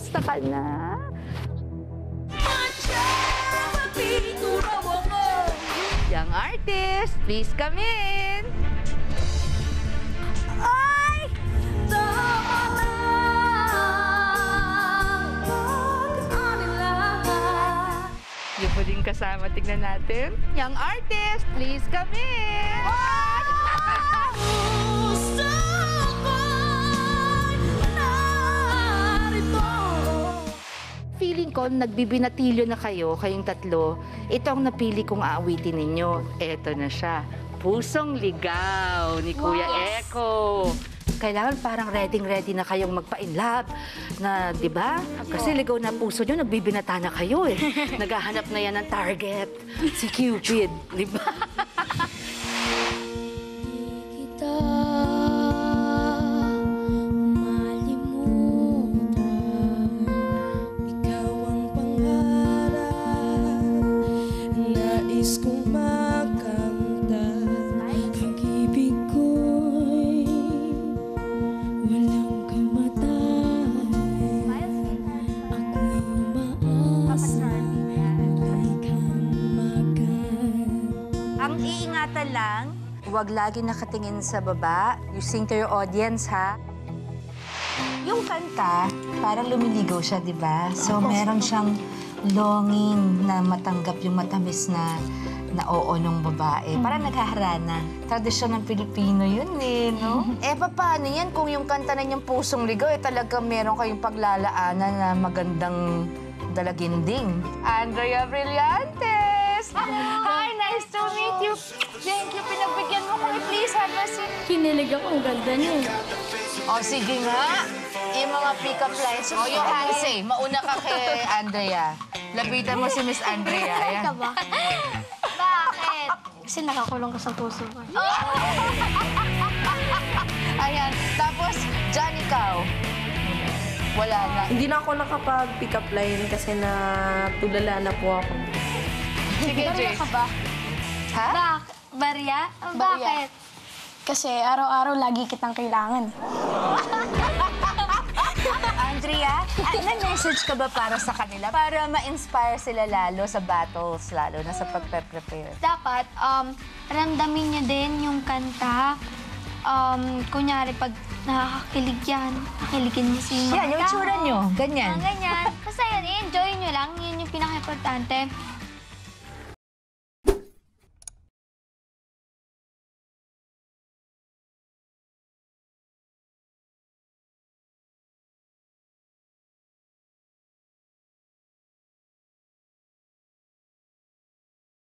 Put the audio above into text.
Kamusta ka na? Young artist, please come in. Ay! Yung huling kasama, tignan natin. Young artist, please come in. Feeling ko, nagbibinatilyo na kayo, kayong tatlo. Ito ang napili kong aawitin ninyo. Ito na siya. Pusong Ligaw ni Kuya Eko. Kailangan parang ready na kayong magpa-inlove na, di ba? Kasi ligaw na puso nyo, nagbibinata na kayo eh. Naghahanap na yan ng target. Si Cupid, di ba? Ang iingatan lang, huwag lagi nakatingin sa baba. You sing to your audience, ha? Yung kanta, parang lumiligaw siya, di ba? So, meron siyang longing na matanggap yung matamis na oo nung babae. Parang naghaharana. Tradisyon ng Pilipino yun eh, no? Paano yan kung yung kanta na niyang Pusong Ligaw, talaga meron kayong paglalaanan na magandang dalaginding. Andrea Brillantes! Hi, nice to meet you. Thank you, pinagbigyan mo ko. Please have a seat. Kinilig ako, ang ganda niya. O, sige nga. Yung mga pick-up lines. O, yung Hanse, mauna ka kay Andrea. Lapitan mo si Miss Andrea. Ayan. Ka ba? Bakit? Kasi nakakulong ka sa puso ko. Ayan. Tapos, John, ikaw. Wala na. Hindi na ako nakapag-pick up line kasi natulala na po ako. Sige, Barya Jace. ka ba? Ha? Barya? Barya. Bakit? Kasi araw-araw lagi kitang kailangan. Andrea, may message ka ba para sa kanila? Para ma-inspire sila lalo sa battles, lalo na sa pagpe-prepare. Dapat, ramdamin niya din yung kanta. Kunyari, pag nakakakilig yan, kiligin mo si mga Yan, yung itsura nyo. Ganyan. Ganyan. Basta yun, i-enjoy nyo lang. Yun yung pinaka-importante.